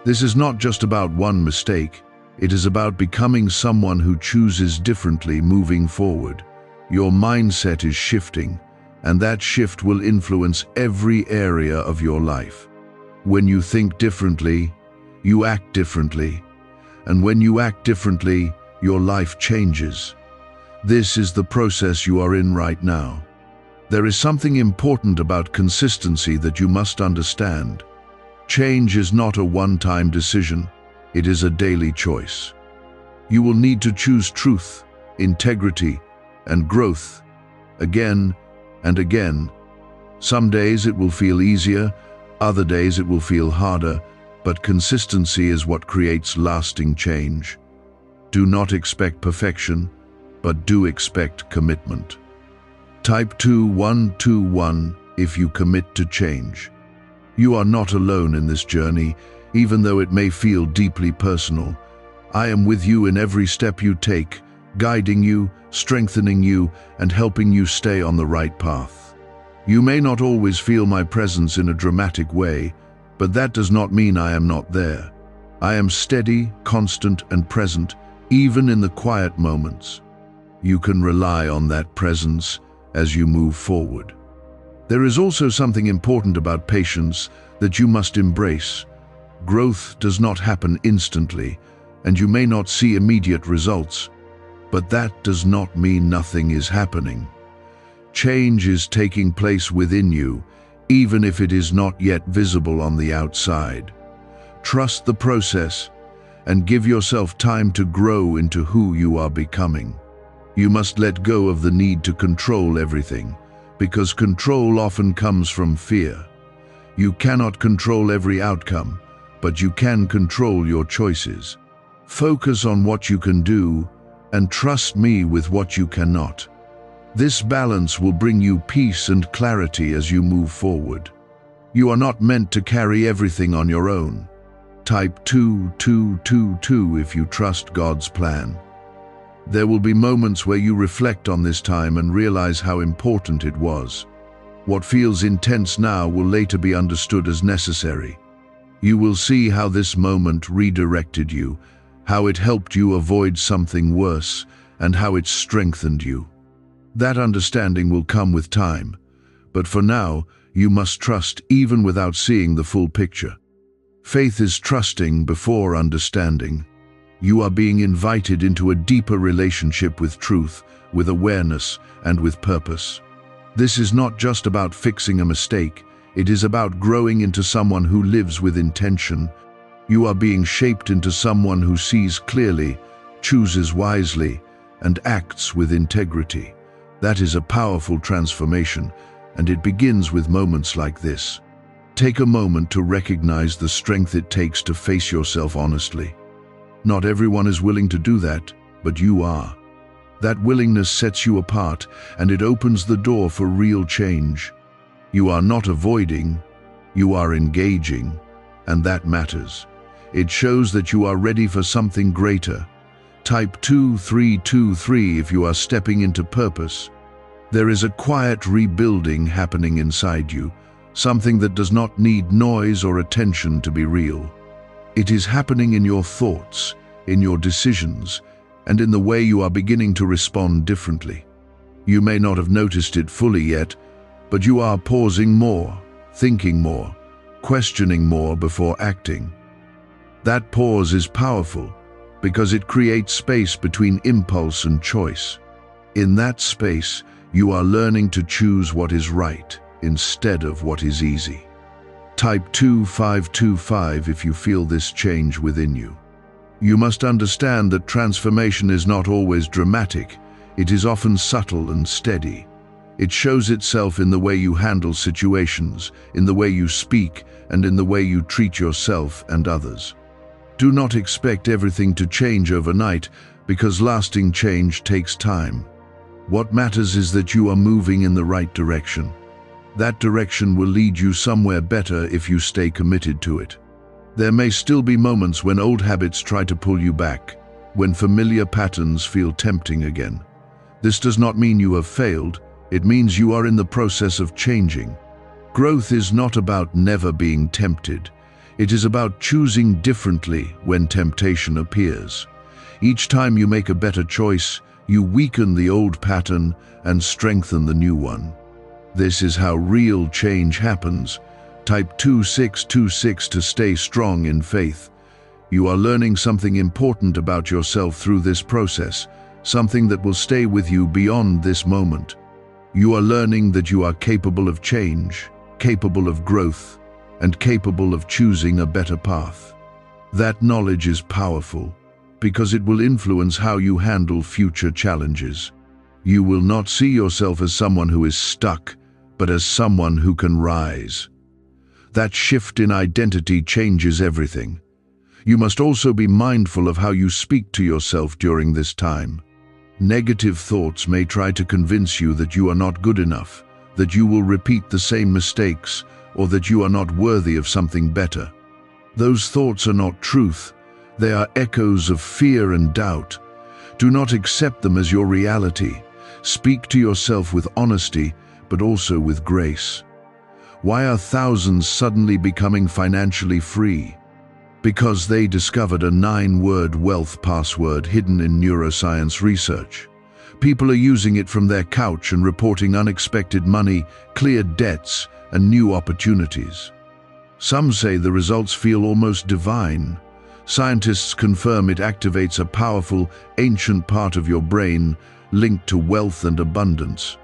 This is not just about one mistake. It is about becoming someone who chooses differently moving forward. Your mindset is shifting, and that shift will influence every area of your life. When you think differently, you act differently. And when you act differently, your life changes. This is the process you are in right now. There is something important about consistency that you must understand. Change is not a one-time decision. It is a daily choice. You will need to choose truth, integrity, and growth again and again. Some days it will feel easier, other days it will feel harder, but consistency is what creates lasting change. Do not expect perfection, but do expect commitment. Type 2121 if you commit to change. You are not alone in this journey, even though it may feel deeply personal. I am with you in every step you take, guiding you, strengthening you, and helping you stay on the right path. You may not always feel my presence in a dramatic way, but that does not mean I am not there. I am steady, constant, and present, even in the quiet moments. You can rely on that presence as you move forward. There is also something important about patience that you must embrace. Growth does not happen instantly, and you may not see immediate results, but that does not mean nothing is happening. Change is taking place within you, even if it is not yet visible on the outside. Trust the process and give yourself time to grow into who you are becoming. You must let go of the need to control everything, because control often comes from fear. You cannot control every outcome, but you can control your choices. Focus on what you can do, and trust me with what you cannot. This balance will bring you peace and clarity as you move forward. You are not meant to carry everything on your own. Type 2222 if you trust God's plan. There will be moments where you reflect on this time and realize how important it was. What feels intense now will later be understood as necessary. You will see how this moment redirected you, how it helped you avoid something worse, and how it strengthened you. That understanding will come with time, but for now, you must trust even without seeing the full picture. Faith is trusting before understanding. You are being invited into a deeper relationship with truth, with awareness, and with purpose. This is not just about fixing a mistake, it is about growing into someone who lives with intention. You are being shaped into someone who sees clearly, chooses wisely, and acts with integrity. That is a powerful transformation, and it begins with moments like this. Take a moment to recognize the strength it takes to face yourself honestly. Not everyone is willing to do that, but you are. That willingness sets you apart, and it opens the door for real change. You are not avoiding, you are engaging, and that matters. It shows that you are ready for something greater. Type 2323 if you are stepping into purpose. There is a quiet rebuilding happening inside you, something that does not need noise or attention to be real. It is happening in your thoughts, in your decisions, and in the way you are beginning to respond differently. You may not have noticed it fully yet, but you are pausing more, thinking more, questioning more before acting. That pause is powerful because it creates space between impulse and choice. In that space, you are learning to choose what is right instead of what is easy. Type 2525 if you feel this change within you. You must understand that transformation is not always dramatic. It is often subtle and steady. It shows itself in the way you handle situations, in the way you speak, and in the way you treat yourself and others. Do not expect everything to change overnight, because lasting change takes time. What matters is that you are moving in the right direction. That direction will lead you somewhere better if you stay committed to it. There may still be moments when old habits try to pull you back, when familiar patterns feel tempting again. This does not mean you have failed. It means you are in the process of changing. Growth is not about never being tempted. It is about choosing differently when temptation appears. Each time you make a better choice, you weaken the old pattern and strengthen the new one. This is how real change happens. Type 2626 to stay strong in faith. You are learning something important about yourself through this process, something that will stay with you beyond this moment. You are learning that you are capable of change, capable of growth, and capable of choosing a better path. That knowledge is powerful because it will influence how you handle future challenges. You will not see yourself as someone who is stuck, but as someone who can rise. That shift in identity changes everything. You must also be mindful of how you speak to yourself during this time. Negative thoughts may try to convince you that you are not good enough, that you will repeat the same mistakes, or that you are not worthy of something better. Those thoughts are not truth. They are echoes of fear and doubt. Do not accept them as your reality. Speak to yourself with honesty, but also with grace. Why are thousands suddenly becoming financially free? Because they discovered a 9-word wealth password hidden in neuroscience research. People are using it from their couch and reporting unexpected money, cleared debts, and new opportunities. Some say the results feel almost divine. Scientists confirm it activates a powerful, ancient part of your brain linked to wealth and abundance.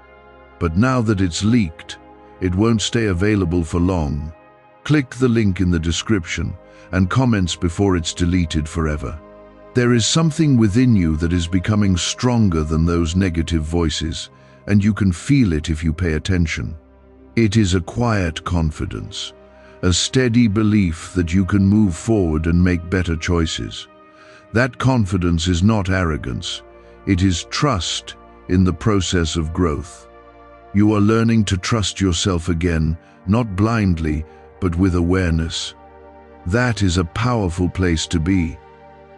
But now that it's leaked, it won't stay available for long. Click the link in the description and comments before it's deleted forever. There is something within you that is becoming stronger than those negative voices, and you can feel it if you pay attention. It is a quiet confidence, a steady belief that you can move forward and make better choices. That confidence is not arrogance, it is trust in the process of growth. You are learning to trust yourself again, not blindly, but with awareness. That is a powerful place to be.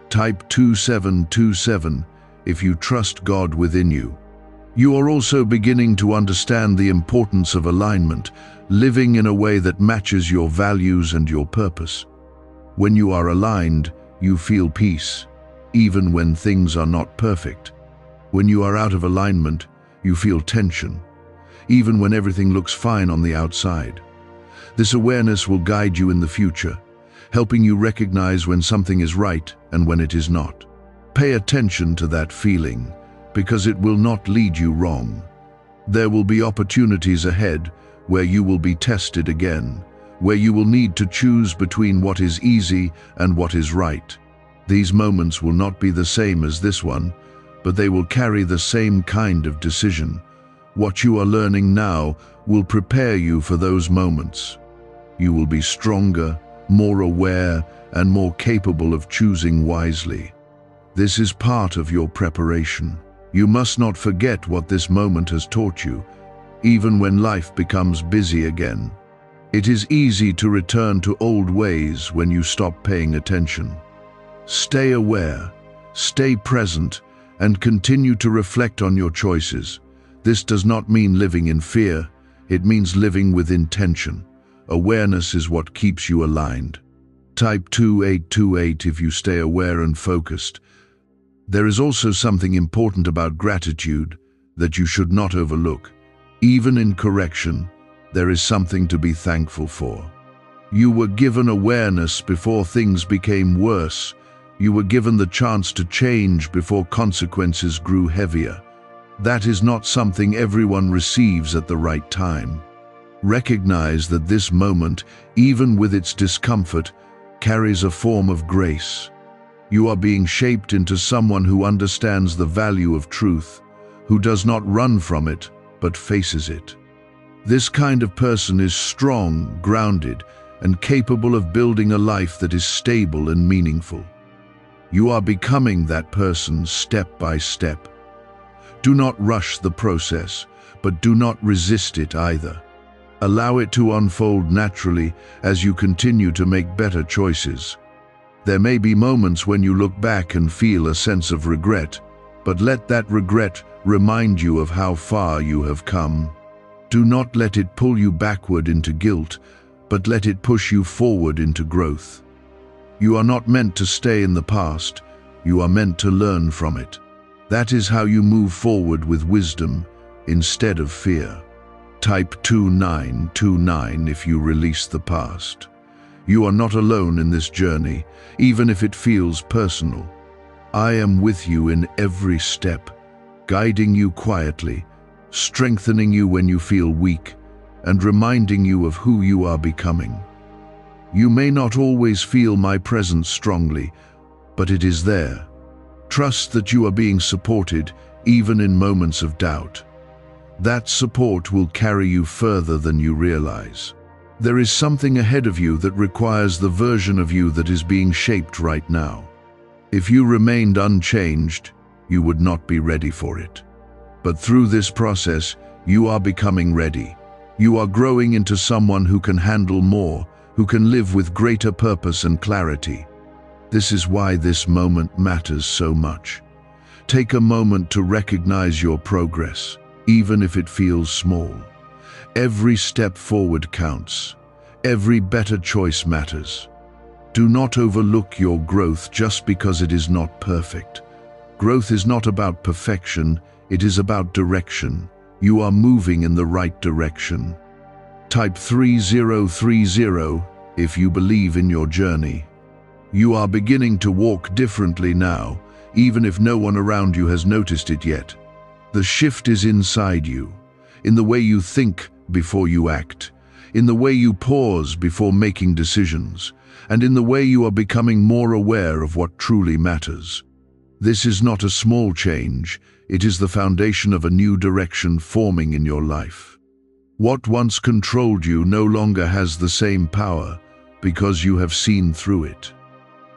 Type 2727 if you trust God within you. You are also beginning to understand the importance of alignment, living in a way that matches your values and your purpose. When you are aligned, you feel peace, even when things are not perfect. When you are out of alignment, you feel tension, even when everything looks fine on the outside. This awareness will guide you in the future, helping you recognize when something is right and when it is not. Pay attention to that feeling, because it will not lead you wrong. There will be opportunities ahead where you will be tested again, where you will need to choose between what is easy and what is right. These moments will not be the same as this one, but they will carry the same kind of decision. What you are learning now will prepare you for those moments. You will be stronger, more aware, and more capable of choosing wisely. This is part of your preparation. You must not forget what this moment has taught you, even when life becomes busy again. It is easy to return to old ways when you stop paying attention. Stay aware, stay present, and continue to reflect on your choices. This does not mean living in fear, it means living with intention. Awareness is what keeps you aligned. Type 2828 if you stay aware and focused. There is also something important about gratitude that you should not overlook. Even in correction, there is something to be thankful for. You were given awareness before things became worse. You were given the chance to change before consequences grew heavier. That is not something everyone receives at the right time. Recognize that this moment, even with its discomfort, carries a form of grace. You are being shaped into someone who understands the value of truth, who does not run from it, but faces it. This kind of person is strong, grounded, and capable of building a life that is stable and meaningful. You are becoming that person step by step. Do not rush the process, but do not resist it either. Allow it to unfold naturally as you continue to make better choices. There may be moments when you look back and feel a sense of regret, but let that regret remind you of how far you have come. Do not let it pull you backward into guilt, but let it push you forward into growth. You are not meant to stay in the past, you are meant to learn from it. That is how you move forward with wisdom instead of fear. Type 2929 if you release the past. You are not alone in this journey, even if it feels personal. I am with you in every step, guiding you quietly, strengthening you when you feel weak, and reminding you of who you are becoming. You may not always feel my presence strongly, but it is there. Trust that you are being supported, even in moments of doubt. That support will carry you further than you realize. There is something ahead of you that requires the version of you that is being shaped right now. If you remained unchanged, you would not be ready for it. But through this process, you are becoming ready. You are growing into someone who can handle more, who can live with greater purpose and clarity. This is why this moment matters so much. Take a moment to recognize your progress, even if it feels small. Every step forward counts. Every better choice matters. Do not overlook your growth just because it is not perfect. Growth is not about perfection, it is about direction. You are moving in the right direction. Type 3030 if you believe in your journey. You are beginning to walk differently now, even if no one around you has noticed it yet. The shift is inside you, in the way you think before you act, in the way you pause before making decisions, and in the way you are becoming more aware of what truly matters. This is not a small change, it is the foundation of a new direction forming in your life. What once controlled you no longer has the same power because you have seen through it.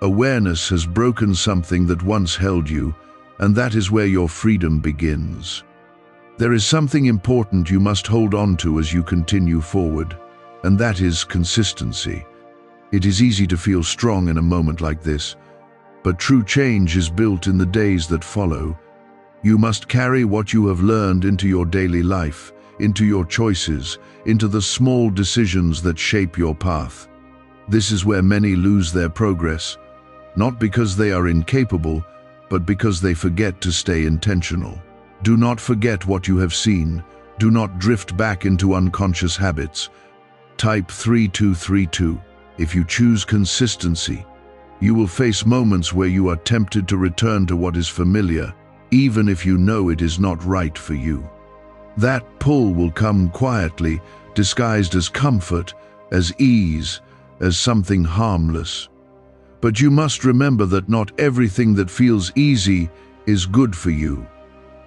Awareness has broken something that once held you, and that is where your freedom begins. There is something important you must hold on to as you continue forward, and that is consistency. It is easy to feel strong in a moment like this, but true change is built in the days that follow. You must carry what you have learned into your daily life, into your choices, into the small decisions that shape your path. This is where many lose their progress, not because they are incapable, but because they forget to stay intentional. Do not forget what you have seen. Do not drift back into unconscious habits. Type 3232. If you choose consistency, you will face moments where you are tempted to return to what is familiar, even if you know it is not right for you. That pull will come quietly, disguised as comfort, as ease, as something harmless. But you must remember that not everything that feels easy is good for you.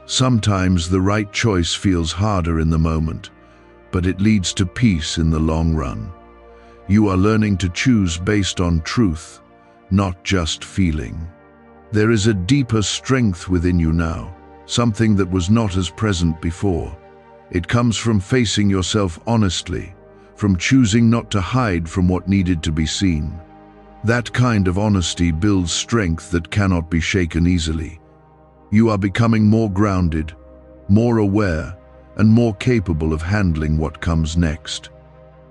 Sometimes the right choice feels harder in the moment, but it leads to peace in the long run. You are learning to choose based on truth, not just feeling. There is a deeper strength within you now, something that was not as present before. It comes from facing yourself honestly, from choosing not to hide from what needed to be seen. That kind of honesty builds strength that cannot be shaken easily. You are becoming more grounded, more aware, and more capable of handling what comes next.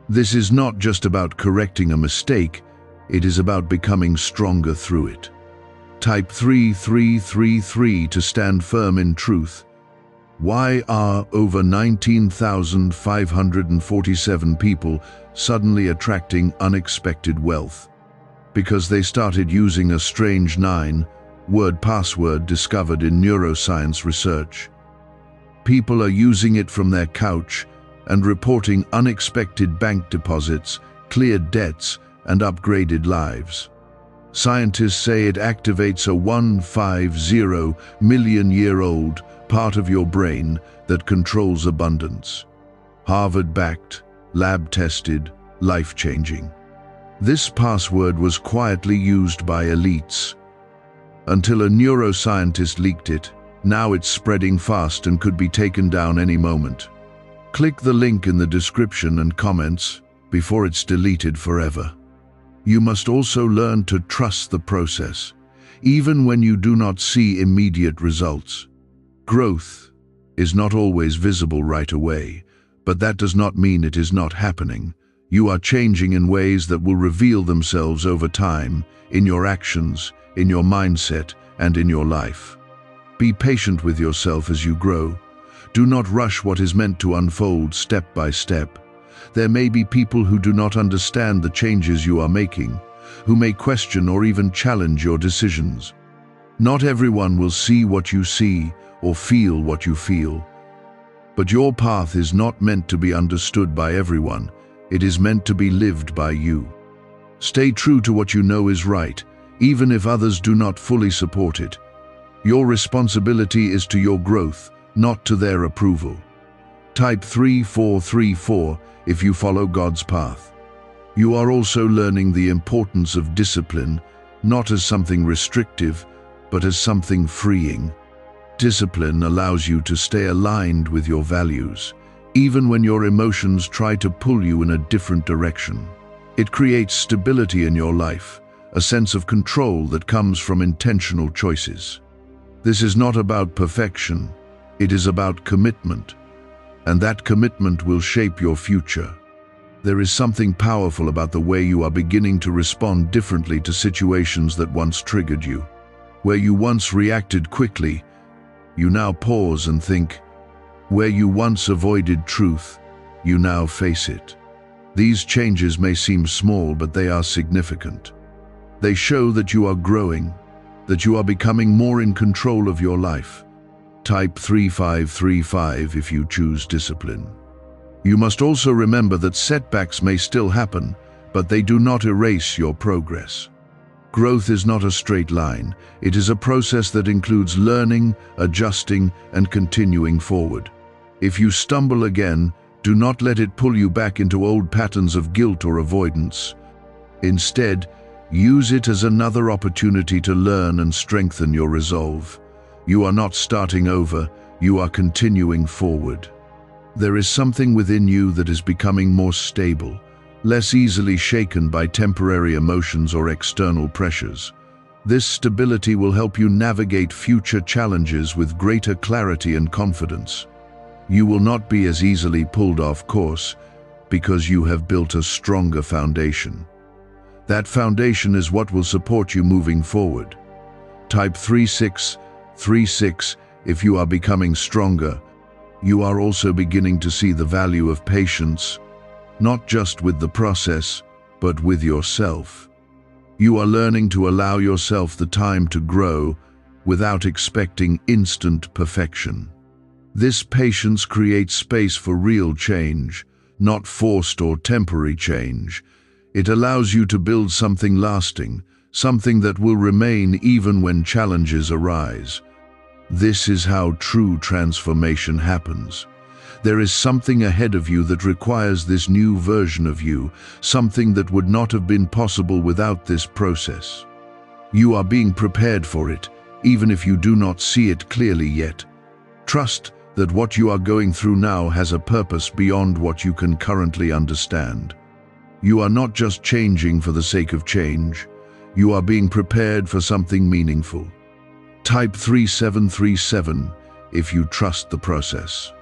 This is not just about correcting a mistake, it is about becoming stronger through it. Type 3333 to stand firm in truth. Why are over 19,547 people suddenly attracting unexpected wealth? Because they started using a strange 9-word password discovered in neuroscience research. People are using it from their couch and reporting unexpected bank deposits, cleared debts, and upgraded lives. Scientists say it activates a 150-million-year-old part of your brain that controls abundance. Harvard-backed, lab-tested, life-changing. This password was quietly used by elites until a neuroscientist leaked it. Now it's spreading fast and could be taken down any moment. Click the link in the description and comments before it's deleted forever. You must also learn to trust the process, even when you do not see immediate results. Growth is not always visible right away, but that does not mean it is not happening. You are changing in ways that will reveal themselves over time, in your actions, in your mindset, and in your life. Be patient with yourself as you grow. Do not rush what is meant to unfold step by step. There may be people who do not understand the changes you are making, who may question or even challenge your decisions. Not everyone will see what you see or feel what you feel. But your path is not meant to be understood by everyone. It is meant to be lived by you. Stay true to what you know is right, even if others do not fully support it. Your responsibility is to your growth, not to their approval. Type 3434 if you follow God's path. You are also learning the importance of discipline, not as something restrictive, but as something freeing. Discipline allows you to stay aligned with your values, even when your emotions try to pull you in a different direction. It creates stability in your life, a sense of control that comes from intentional choices. This is not about perfection, it is about commitment, and that commitment will shape your future. There is something powerful about the way you are beginning to respond differently to situations that once triggered you. Where you once reacted quickly, you now pause and think. Where you once avoided truth, you now face it. These changes may seem small, but they are significant. They show that you are growing, that you are becoming more in control of your life. Type 3535 if you choose discipline. You must also remember that setbacks may still happen, but they do not erase your progress. Growth is not a straight line. It is a process that includes learning, adjusting, and continuing forward. If you stumble again, do not let it pull you back into old patterns of guilt or avoidance. Instead, use it as another opportunity to learn and strengthen your resolve. You are not starting over, you are continuing forward. There is something within you that is becoming more stable, less easily shaken by temporary emotions or external pressures. This stability will help you navigate future challenges with greater clarity and confidence. You will not be as easily pulled off course because you have built a stronger foundation. That foundation is what will support you moving forward. Type 3636 if you are becoming stronger. You are also beginning to see the value of patience, not just with the process, but with yourself. You are learning to allow yourself the time to grow without expecting instant perfection. This patience creates space for real change, not forced or temporary change. It allows you to build something lasting, something that will remain even when challenges arise. This is how true transformation happens. There is something ahead of you that requires this new version of you, something that would not have been possible without this process. You are being prepared for it, even if you do not see it clearly yet. Trust that what you are going through now has a purpose beyond what you can currently understand. You are not just changing for the sake of change. You are being prepared for something meaningful. Type 3737 if you trust the process.